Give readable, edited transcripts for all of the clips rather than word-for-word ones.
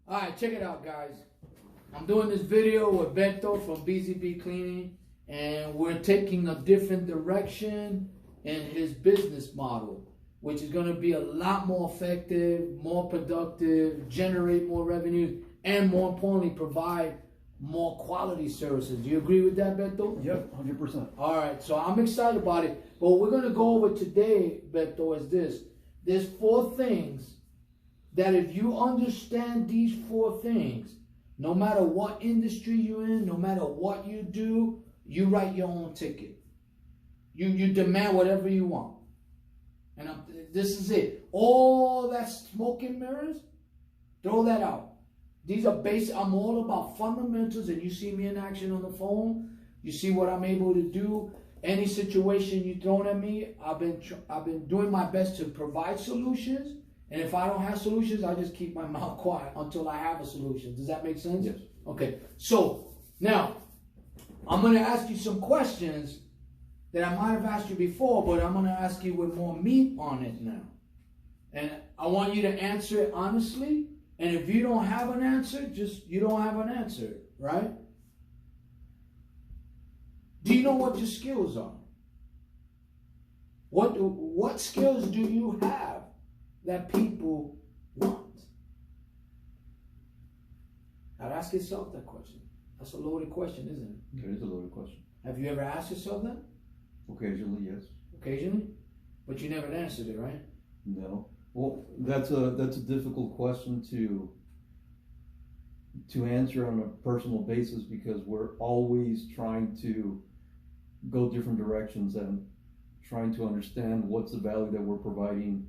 All right, check it out, guys. I'm doing this video with Beto from BZB Cleaning, and we're taking a different direction in his business model, which is going to be a lot more effective, more productive, generate more revenue, and more importantly, provide more quality services. Do you agree with that, Beto? Yep, 100%. All right, so I'm excited about it. But what we're going to go over today, Beto, is this. There's 4 things that if you understand these 4 things, no matter what industry you're in, no matter what you do, you write your own ticket. You demand whatever you want. And this is it. All that smoke and mirrors, throw that out. These are basic. I'm all about fundamentals, and you see me in action on the phone. You see what I'm able to do. Any situation you thrown at me, I've been doing my best to provide solutions. And if I don't have solutions, I just keep my mouth quiet until I have a solution. Does that make sense? Yes. Okay. So now I'm going to ask you some questions that I might have asked you before, but I'm going to ask you with more meat on it now. And I want you to answer it honestly. And if you don't have an answer, you don't have an answer, right? Do you know what your skills are? What skills do you have that people want? Now ask yourself that question. That's a loaded question, isn't it? It is a loaded question. Have you ever asked yourself that? Occasionally, yes. Occasionally? But you never answered it, right? No. Well, that's a difficult question to answer on a personal basis, because we're always trying to go different directions and trying to understand what's the value that we're providing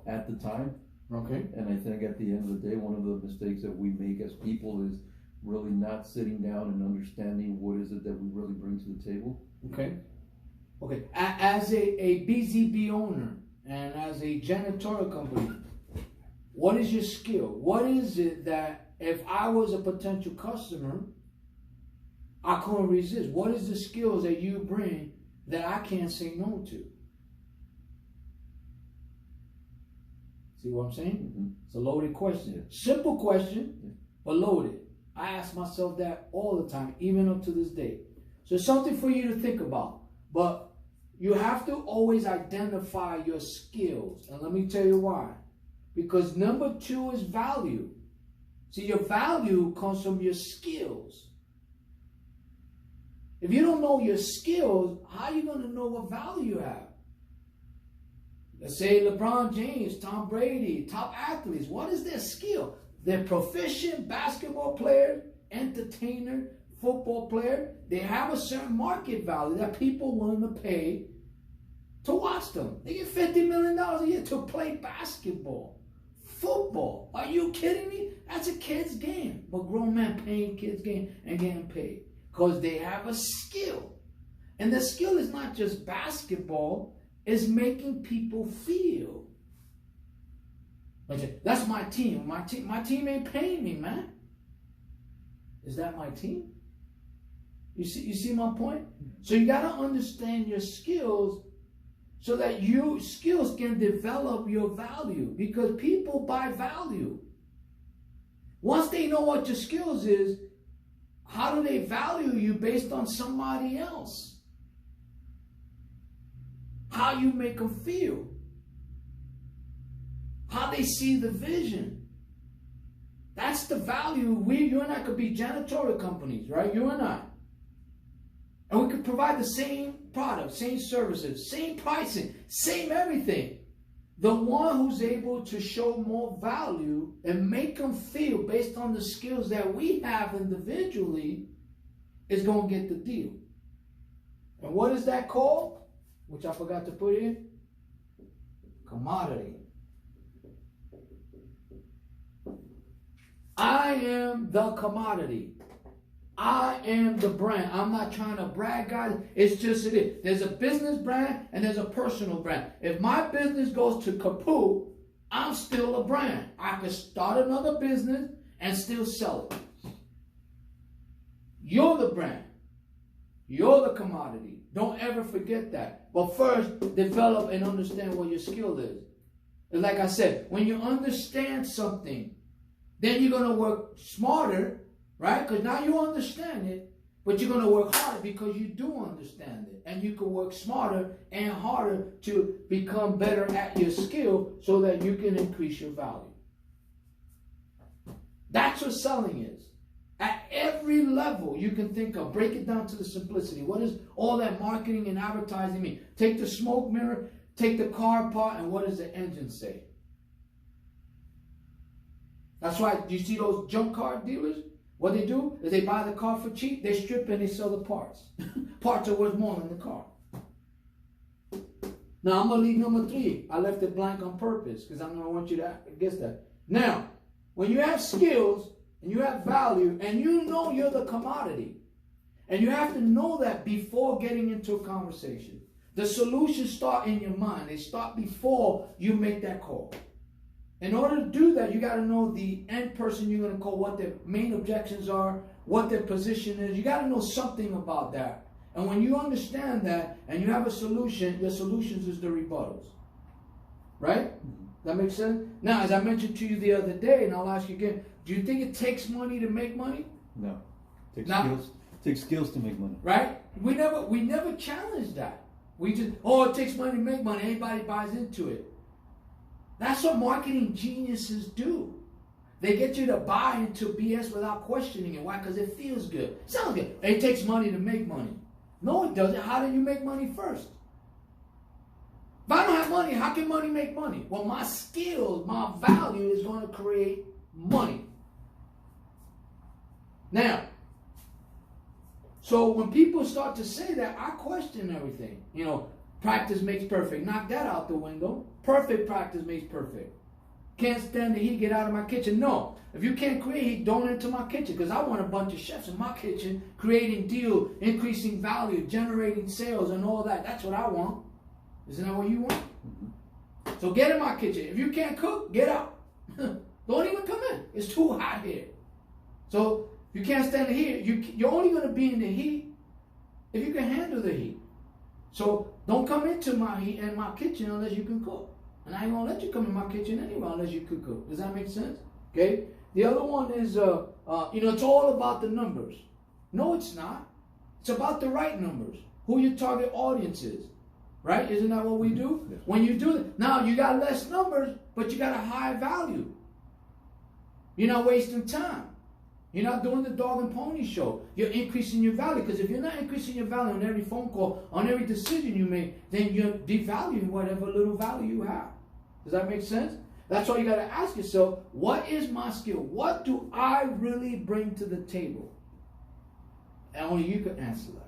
at the time. Okay. And I think at the end of the day, one of the mistakes that we make as people is really not sitting down and understanding what is it that we really bring to the table. Okay. Okay. As a BZB owner and as a janitorial company, what is your skill? What is it that if I was a potential customer, I couldn't resist? What is the skills that you bring that I can't say no to? See what I'm saying? Mm-hmm. It's a loaded question. Simple question, but loaded. I ask myself that all the time, even up to this day. So it's something for you to think about. But you have to always identify your skills. And let me tell you why. Because number 2 is value. See, your value comes from your skills. If you don't know your skills, how are you going to know what value you have? Let's say LeBron James, Tom Brady, top athletes. What is their skill? They're proficient basketball player, entertainer, football player. They have a certain market value that people are willing to pay to watch them. They get $50 million a year to play basketball. Football. Are you kidding me? That's a kid's game. But grown men paying kids' game and getting paid. Because they have a skill. And the skill is not just basketball. It's making people feel. That's my team. My team ain't paying me, man. Is that my team? You see my point? So you got to understand your skills so that your skills can develop your value, because people buy value. Once they know what your skills is, how do they value you based on somebody else? How you make them feel. How they see the vision. That's the value. You and I could be janitorial companies, right? You and I. And we could provide the same product, same services, same pricing, same everything. The one who's able to show more value and make them feel based on the skills that we have individually is going to get the deal. And what is that called? Which I forgot to put in. Commodity. I am the commodity. I am the brand. I'm not trying to brag, guys. It's just it is. There's a business brand and there's a personal brand. If my business goes to kaput, I'm still a brand. I can start another business and still sell it. You're the brand. You're the commodity. Don't ever forget that. But first, develop and understand what your skill is. And like I said, when you understand something, Then you're going to work smarter, right? Because now you understand it, but you're going to work harder because you do understand it. And you can work smarter and harder to become better at your skill so that you can increase your value. That's what selling is. At every level you can think of, break it down to the simplicity. What does all that marketing and advertising mean? Take the smoke mirror, take the car apart, and what does the engine say? That's why, do you see those junk car dealers? What they do is they buy the car for cheap, they strip and they sell the parts. Parts are worth more than the car. Now I'm going to leave number 3. I left it blank on purpose because I'm going to want you to guess that. Now, when you have skills and you have value and you know you're the commodity, and you have to know that before getting into a conversation. The solutions start in your mind. They start before you make that call. In order to do that, you got to know the end person you're going to call, what their main objections are, what their position is. You got to know something about that. And when you understand that and you have a solution, your solutions is the rebuttals. Right? That makes sense? Now, as I mentioned to you the other day, and I'll ask you again, do you think it takes money to make money? No. It takes skills to make money. Right? We never challenge that. We just, oh, it takes money to make money. Anybody buys into it. That's what marketing geniuses do. They get you to buy into BS without questioning it. Why? Because it feels good. Sounds good. It takes money to make money. No, it doesn't. How do you make money first? If I don't have money, how can money make money? Well, my skills, my value is going to create money. Now, so when people start to say that, I question everything. You know, practice makes perfect. Knock that out the window. Perfect practice makes perfect. Can't stand the heat, get out of my kitchen. No. If you can't create heat, don't enter my kitchen, because I want a bunch of chefs in my kitchen creating deal, increasing value, generating sales and all that. That's what I want. Isn't that what you want? Mm-hmm. So get in my kitchen. If you can't cook, get out. Don't even come in. It's too hot here. So if you can't stand the heat, you're only going to be in the heat if you can handle the heat. So don't come into my heat and my kitchen unless you can cook. And I ain't going to let you come in my kitchen anyway unless you could cook. Does that make sense? Okay. The other one is, it's all about the numbers. No, it's not. It's about the right numbers. Who your target audience is. Right? Isn't that what we do? Yes. When you do it, now you got less numbers, but you got a high value. You're not wasting time. You're not doing the dog and pony show. You're increasing your value. Because if you're not increasing your value on every phone call, on every decision you make, then you're devaluing whatever little value you have. Does that make sense? That's why you got to ask yourself, what is my skill? What do I really bring to the table? And only you can answer that.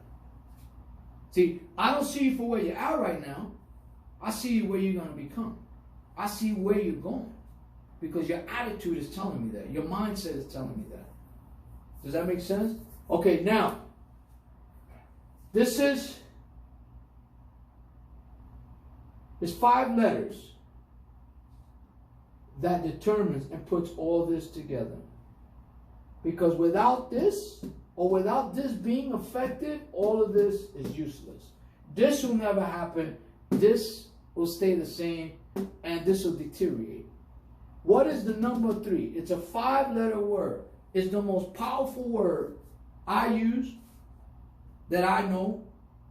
See, I don't see you for where you're at right now. I see you where you're going to become. I see where you're going. Because your attitude is telling me that. Your mindset is telling me that. Does that make sense? Okay, now, this is 5 letters that determines and puts all this together. Because without this, or without this being effective, all of this is useless. This will never happen. This will stay the same, and this will deteriorate. What is the number 3? It's a 5-letter word. It's the most powerful word I use, that I know,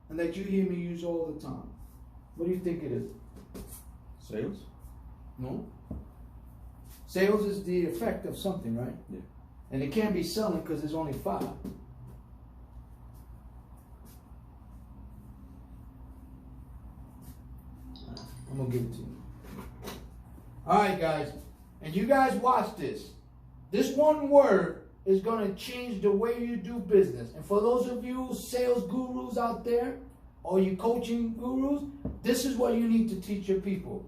and that you hear me use all the time. What do you think it is? Sales? No. Sales is the effect of something, right? Yeah. And it can't be selling because there's only 5. I'm going to give it to you. All right, guys. And you guys watch this. This one word is going to change the way you do business. And for those of you sales gurus out there, or you coaching gurus, this is what you need to teach your people.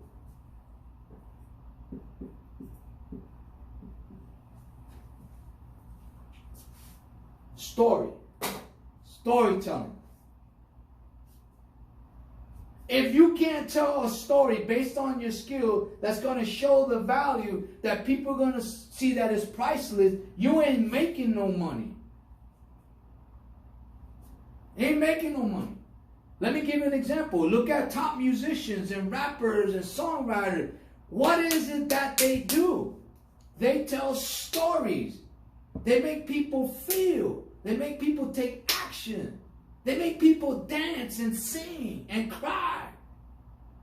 Storytelling. If you can't tell a story based on your skill that's going to show the value that people are going to see that is priceless, you ain't making no money. Ain't making no money. Let me give you an example. Look at top musicians and rappers and songwriters. What is it that they do? They tell stories. They make people feel. They make people take action. They make people dance and sing and cry.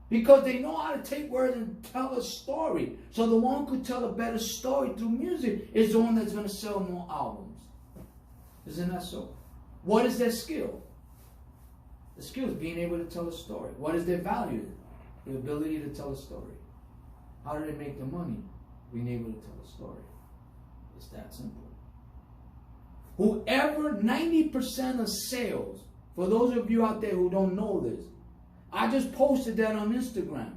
Because they know how to take words and tell a story. So the one who could tell a better story through music is the one that's going to sell more albums. Isn't that so? What is their skill? The skill is being able to tell a story. What is their value? The ability to tell a story. How do they make their money? Being able to tell a story. It's that simple. Whoever, 90% of sales, for those of you out there who don't know this, I just posted that on Instagram.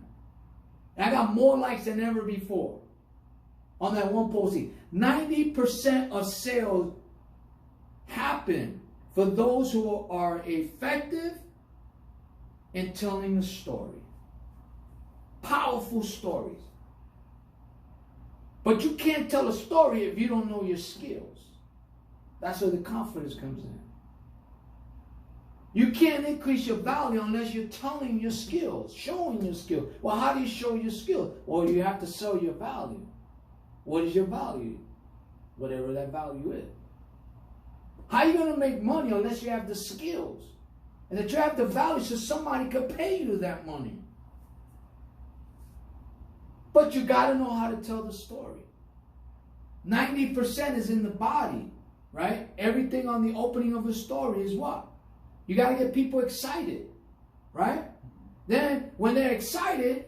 And I got more likes than ever before on that one posting. 90% of sales happen for those who are effective in telling a story. Powerful stories. But you can't tell a story if you don't know your skills. That's where the confidence comes in. You can't increase your value unless you're telling your skills, showing your skills. Well, how do you show your skills? Well, you have to sell your value. What is your value? Whatever that value is. How are you going to make money unless you have the skills? And that you have the value so somebody could pay you that money. But you got to know how to tell the story. 90% is in the body, right? Everything on the opening of a story is what? You got to get people excited, right? Then when they're excited,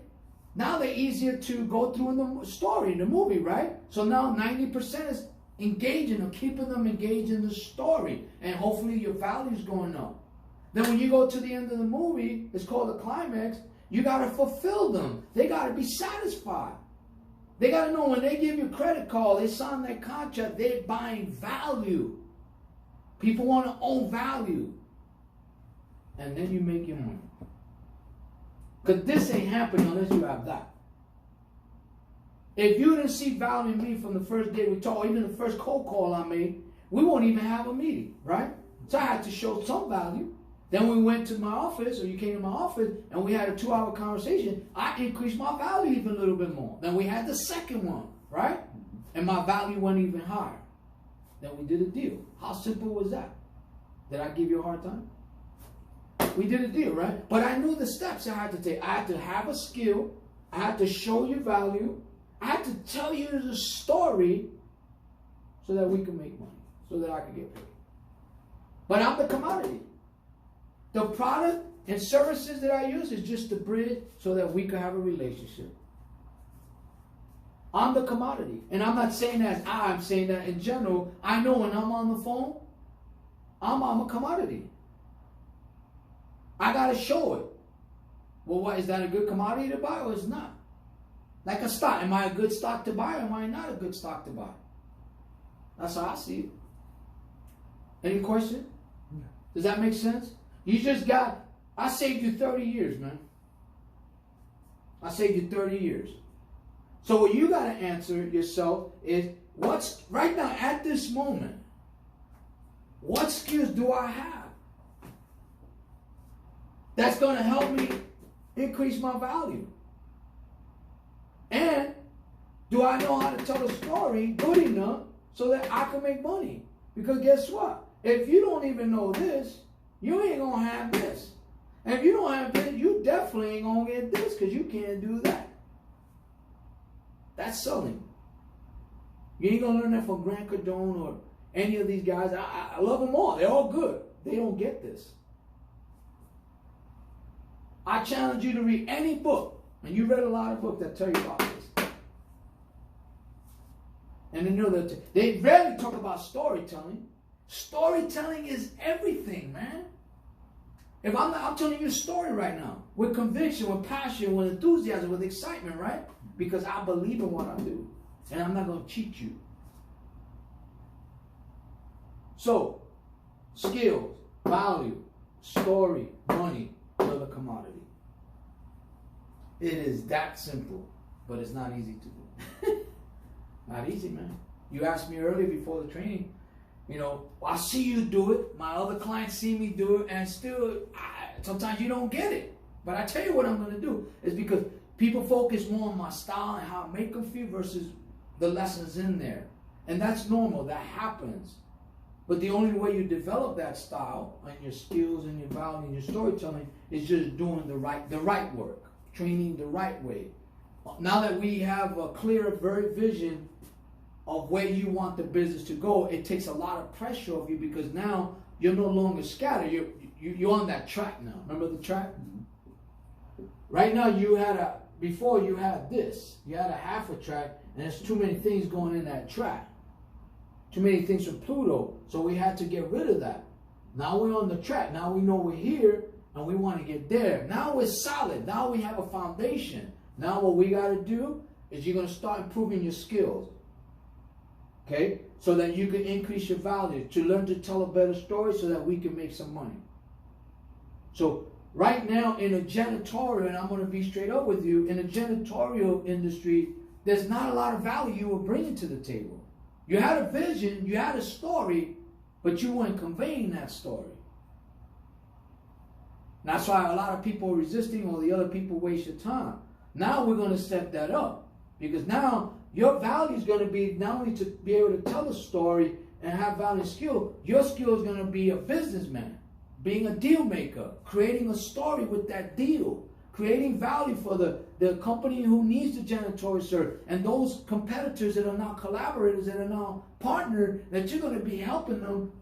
now they're easier to go through in the story, in the movie, right? So now 90% is engaging or keeping them engaged in the story. And hopefully your value is going up. Then when you go to the end of the movie, it's called the climax, you got to fulfill them. They got to be satisfied. They got to know when they give you a credit card, they sign that contract, they're buying value. People want to own value. And then you make your money. Because this ain't happening unless you have that. If you didn't see value in me from the first day we talked, even the first cold call I made, we won't even have a meeting, right? So I had to show some value. Then we went to my office, or you came to my office, and we had a 2-hour conversation. I increased my value even a little bit more. Then we had the second one, right? And my value went even higher. Then we did a deal. How simple was that? Did I give you a hard time? We did a deal, right? But I knew the steps I had to take. I had to have a skill. I had to show you value. I had to tell you the story so that we could make money, so that I could get paid. But I'm the commodity. The product and services that I use is just the bridge so that we could have a relationship. I'm the commodity. And I'm not saying that as I'm saying that in general. I know when I'm on the phone, I'm a commodity. I got to show it. Well, what, is that a good commodity to buy or is it not? Like a stock. Am I a good stock to buy or am I not a good stock to buy? That's how I see it. Any question? Does that make sense? You just got, I saved you 30 years, man. I saved you 30 years. So what you got to answer yourself is, what's, right now, at this moment, what skills do I have that's going to help me increase my value? And do I know how to tell a story good enough so that I can make money? Because guess what? If you don't even know this, you ain't going to have this. And if you don't have this, you definitely ain't going to get this because you can't do that. That's selling. You ain't going to learn that from Grant Cardone or any of these guys. I love them all. They're all good. They don't get this. I challenge you to read any book. And you read a lot of books that tell you about this. And they know that they rarely talk about storytelling. Storytelling is everything, man. If I'm telling you a story right now with conviction, with passion, with enthusiasm, with excitement, right? Because I believe in what I do. And I'm not going to cheat you. So, skills, value, story, money, another commodity. It is that simple, but it's not easy to do. Not easy, man. You asked me earlier before the training, you know, I see you do it. My other clients see me do it, and still, sometimes you don't get it. But I tell you what I'm going to do is because people focus more on my style and how I make them feel versus the lessons in there. And that's normal, that happens. But the only way you develop that style and your skills and your value and your storytelling is just doing the right work, training the right way. Now that we have a clear, very vision of where you want the business to go, it takes a lot of pressure off you, because now you're no longer scattered. You're on that track now. Remember the track? Right now before you had this. You had a half a track, and there's too many things going in that track. Too many things from Pluto. So we had to get rid of that. Now we're on the track. Now we know we're here and we want to get there. Now we're solid. Now we have a foundation. Now what we got to do is you're going to start improving your skills. Okay? So that you can increase your value, to learn to tell a better story so that we can make some money. So right now in a janitorial, and I'm going to be straight up with you, in a janitorial industry, there's not a lot of value you were bringing to the table. You had a vision, you had a story, but you weren't conveying that story. And that's why a lot of people are resisting, or the other people waste your time. Now we're going to step that up, because now your value is going to be not only to be able to tell a story and have value and skill, your skill is going to be a businessman, being a deal maker, creating a story with that deal, creating value for the company who needs the janitorial service, and those competitors that are now collaborators, that are now partners, that you're going to be helping them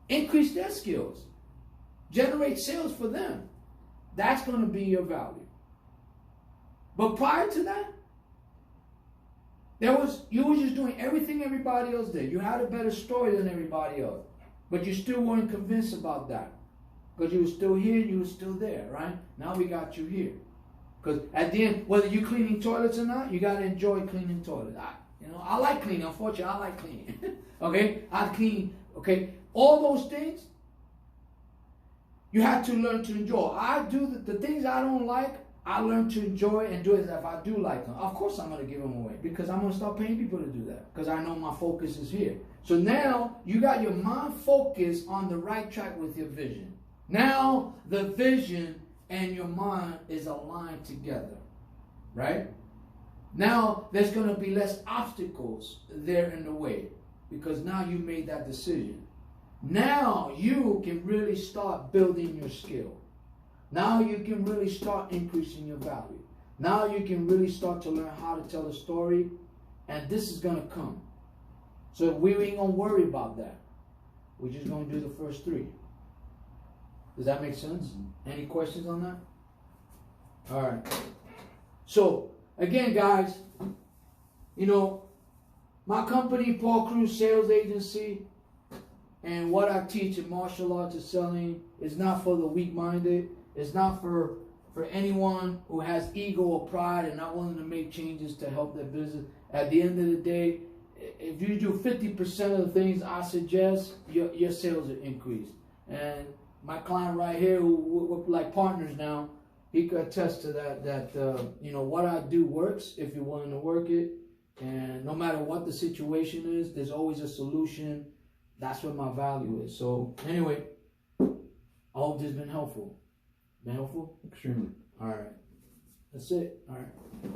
increase their skills, generate sales for them. That's going to be your value. But prior to that, you were just doing everything everybody else did. You had a better story than everybody else, but you still weren't convinced about that, because you were still here, you were still there, right? Now we got you here. Because at the end, whether you're cleaning toilets or not, you got to enjoy cleaning toilets. I like cleaning. Unfortunately, I like cleaning. Okay? I clean. Okay? All those things, you have to learn to enjoy. I do the things I don't like, I learn to enjoy and do it if I do like them. Of course I'm going to give them away, because I'm going to start paying people to do that, because I know my focus is here. So now you got your mind focused on the right track with your vision. Now the vision and your mind is aligned together, right? Now there's going to be less obstacles there in the way, because now you made that decision. Now you can really start building your skill. Now you can really start increasing your value. Now you can really start to learn how to tell a story, and this is going to come. So we ain't going to worry about that. We're just going to do the first three. Does that make sense? Any questions on that? All right. So, again, guys, my company, Paul Cruz Sales Agency, and what I teach in martial arts and selling is not for the weak-minded. It's not for anyone who has ego or pride and not willing to make changes to help their business. At the end of the day, if you do 50% of the things I suggest, your sales will increase. And my client right here, who we're like partners now, he could attest to that what I do works if you're willing to work it. And no matter what the situation is, there's always a solution. That's what my value is. So anyway, I hope this has been helpful. Been helpful? Extremely. All right. That's it. All right.